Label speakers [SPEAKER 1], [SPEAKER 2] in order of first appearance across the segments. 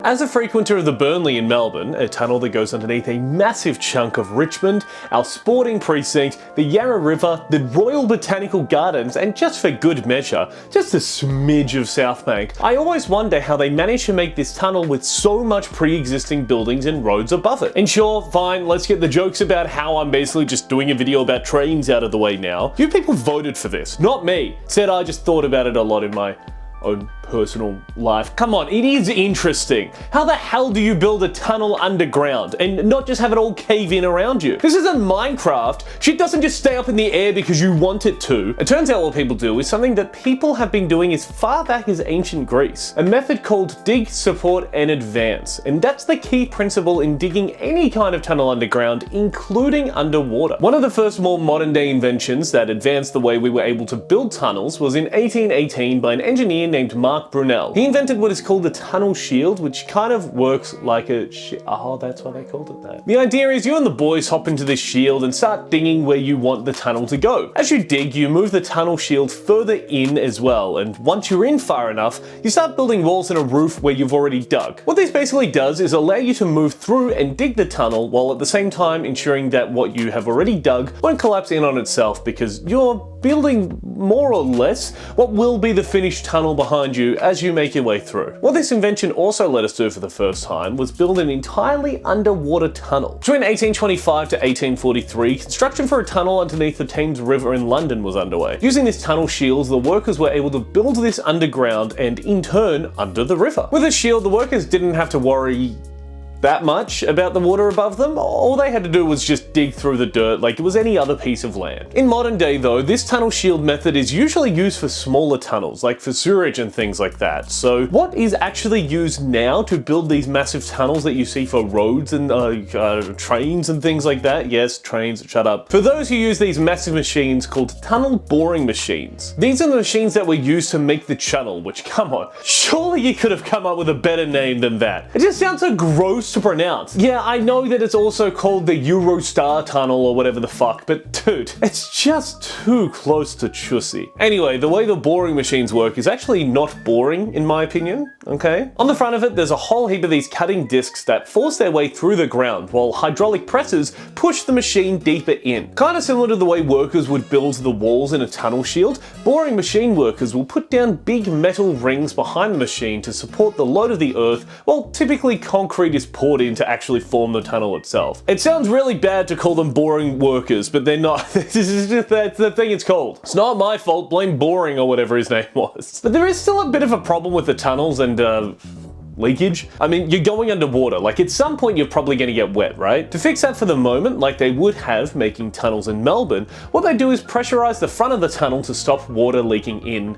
[SPEAKER 1] As a frequenter of the Burnley in Melbourne, a tunnel that goes underneath a massive chunk of Richmond, our sporting precinct, the Yarra River, the Royal Botanical Gardens, and just for good measure, just a smidge of South Bank, I always wonder how they managed to make this tunnel with so much pre-existing buildings and roads above it. And sure, fine, let's get the jokes about how I'm basically just doing a video about trains out of the way now. You people voted for this, not me. Said I just thought about it a lot in my own personal life. Come on, it is interesting. How the hell do you build a tunnel underground and not just have it all cave in around you? This isn't Minecraft. Shit doesn't just stay up in the air because you want it to. It turns out what people do is something that people have been doing as far back as ancient Greece. A method called dig, support, and advance. And that's the key principle in digging any kind of tunnel underground, including underwater. One of the first more modern day inventions that advanced the way we were able to build tunnels was in 1818 by an engineer named Mark Brunel. He invented what is called a tunnel shield, which kind of works like a oh, that's why they called it that. The idea is you and the boys hop into this shield and start digging where you want the tunnel to go. As you dig, you move the tunnel shield further in as well, and once you're in far enough, you start building walls and a roof where you've already dug. What this basically does is allow you to move through and dig the tunnel while at the same time ensuring that what you have already dug won't collapse in on itself, because you're building more or less what will be the finished tunnel behind you as you make your way through. What this invention also let us do for the first time was build an entirely underwater tunnel. Between 1825 to 1843, construction for a tunnel underneath the Thames River in London was underway. Using this tunnel shield, the workers were able to build this underground and in turn under the river. With a shield, the workers didn't have to worry that much about the water above them. All they had to do was just dig through the dirt like it was any other piece of land. In modern day though, this tunnel shield method is usually used for smaller tunnels, like for sewerage and things like that. So what is actually used now to build these massive tunnels that you see for roads and trains and things like that? Yes, trains, shut up. For those who use these massive machines called tunnel boring machines. These are the machines that were used to make the channel, which, come on, surely you could have come up with a better name than that. It just sounds so gross to pronounce. Yeah, I know that it's also called the Eurostar Tunnel or whatever the fuck, but dude, it's just too close to chussy. Anyway, the way the boring machines work is actually not boring in my opinion, okay? On the front of it, there's a whole heap of these cutting discs that force their way through the ground, while hydraulic presses push the machine deeper in. Kind of similar to the way workers would build the walls in a tunnel shield, boring machine workers will put down big metal rings behind the machine to support the load of the earth, while typically concrete is poured in to actually form the tunnel itself. It sounds really bad to call them boring workers, but they're not. This is just that's the thing it's called. It's not my fault, blame Boring or whatever his name was. But there is still a bit of a problem with the tunnels and leakage. I mean, you're going underwater, like at some point you're probably gonna get wet, right? To fix that for the moment, like they would have making tunnels in Melbourne, what they do is pressurize the front of the tunnel to stop water leaking in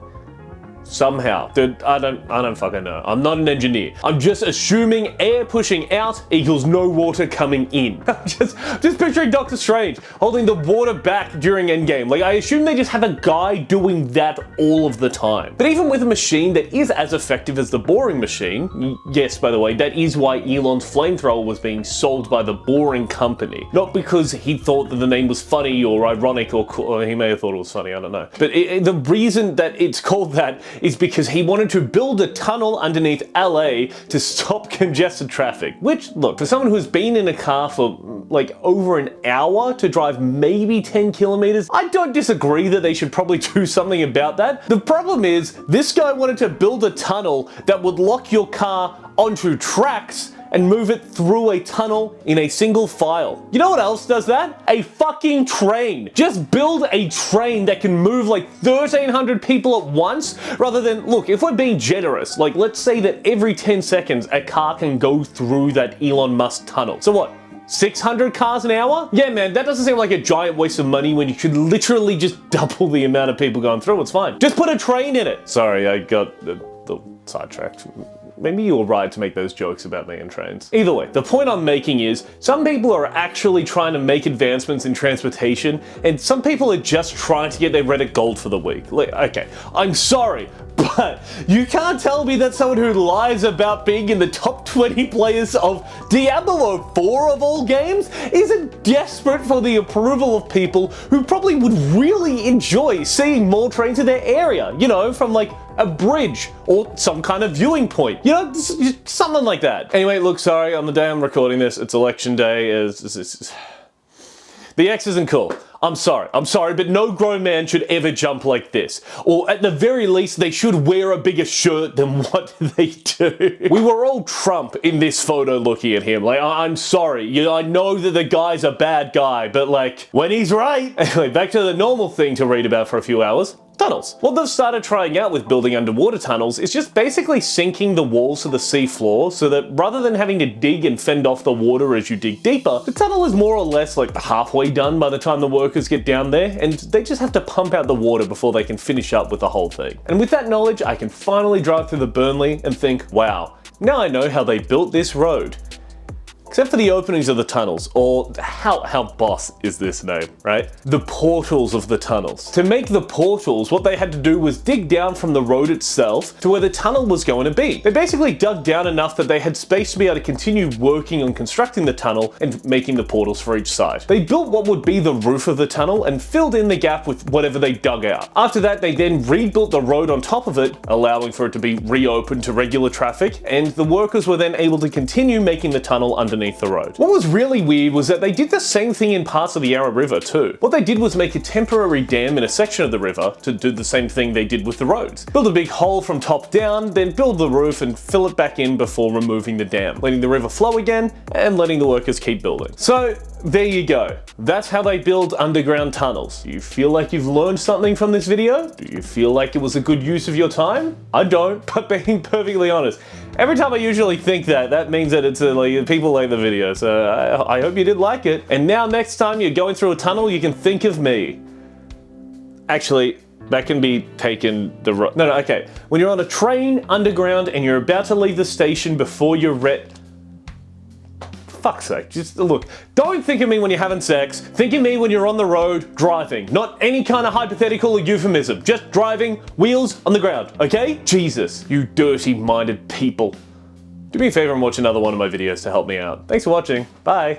[SPEAKER 1] somehow. Dude, I don't fucking know. I'm not an engineer. I'm just assuming air pushing out equals no water coming in. just picturing Doctor Strange holding the water back during Endgame. Like, I assume they just have a guy doing that all of the time. But even with a machine that is as effective as the boring machine, yes, by the way, that is why Elon's flamethrower was being sold by the Boring Company. Not because he thought that the name was funny or ironic or he may have thought it was funny, I don't know. But the reason that it's called that is because he wanted to build a tunnel underneath LA to stop congested traffic. Which, look, for someone who's been in a car for like over an hour to drive maybe 10 kilometers, I don't disagree that they should probably do something about that. The problem is, this guy wanted to build a tunnel that would lock your car onto tracks and move it through a tunnel in a single file. You know what else does that? A fucking train. Just build a train that can move like 1,300 people at once, rather than, look, if we're being generous, like let's say that every 10 seconds a car can go through that Elon Musk tunnel. So what? 600 cars an hour? Yeah, man, that doesn't seem like a giant waste of money when you could literally just double the amount of people going through. It's fine. Just put a train in it. Sorry, I got the sidetracked. Maybe you were right to make those jokes about me and trains. Either way, the point I'm making is some people are actually trying to make advancements in transportation, and some people are just trying to get their Reddit gold for the week. Like, okay, I'm sorry, but you can't tell me that someone who lies about being in the top 20 players of Diablo 4 of all games isn't desperate for the approval of people who probably would really enjoy seeing more trains in their area, you know, from like a bridge, or some kind of viewing point. You know, something like that. Anyway, look, sorry, on the day I'm recording this, it's election day. The X isn't cool. I'm sorry, but no grown man should ever jump like this. Or at the very least, they should wear a bigger shirt than what they do. We were all Trump in this photo looking at him. Like, I'm sorry, you know, I know that the guy's a bad guy, but like, when he's right. Anyway, back to the normal thing to read about for a few hours. Tunnels. What they've started trying out with building underwater tunnels is just basically sinking the walls to the sea floor so that rather than having to dig and fend off the water as you dig deeper, the tunnel is more or less like halfway done by the time the workers get down there, and they just have to pump out the water before they can finish up with the whole thing. And with that knowledge, I can finally drive through the Burnley and think, wow, now I know how they built this road. Except for the openings of the tunnels, or how boss is this name, right? The portals of the tunnels. To make the portals, what they had to do was dig down from the road itself to where the tunnel was going to be. They basically dug down enough that they had space to be able to continue working on constructing the tunnel and making the portals for each side. They built what would be the roof of the tunnel and filled in the gap with whatever they dug out. After that, they then rebuilt the road on top of it, allowing for it to be reopened to regular traffic, and the workers were then able to continue making the tunnel underneath the road. What was really weird was that they did the same thing in parts of the Yarra River too. What they did was make a temporary dam in a section of the river to do the same thing they did with the roads. Build a big hole from top down, then build the roof and fill it back in before removing the dam, letting the river flow again and letting the workers keep building. So there you go. That's how they build underground tunnels. Do you feel like you've learned something from this video? Do you feel like it was a good use of your time? I don't, but being perfectly honest, every time I usually think that means that it's like people like the video, so I hope you did like it. And now next time you're going through a tunnel, you can think of me. Actually, that can be taken the no, okay. When you're on a train underground and you're about to leave the station before you're fuck's sake, just look, don't think of me when you're having sex, think of me when you're on the road driving. Not any kind of hypothetical or euphemism, just driving, wheels on the ground, okay? Jesus, you dirty-minded people. Do me a favor and watch another one of my videos to help me out. Thanks for watching, bye.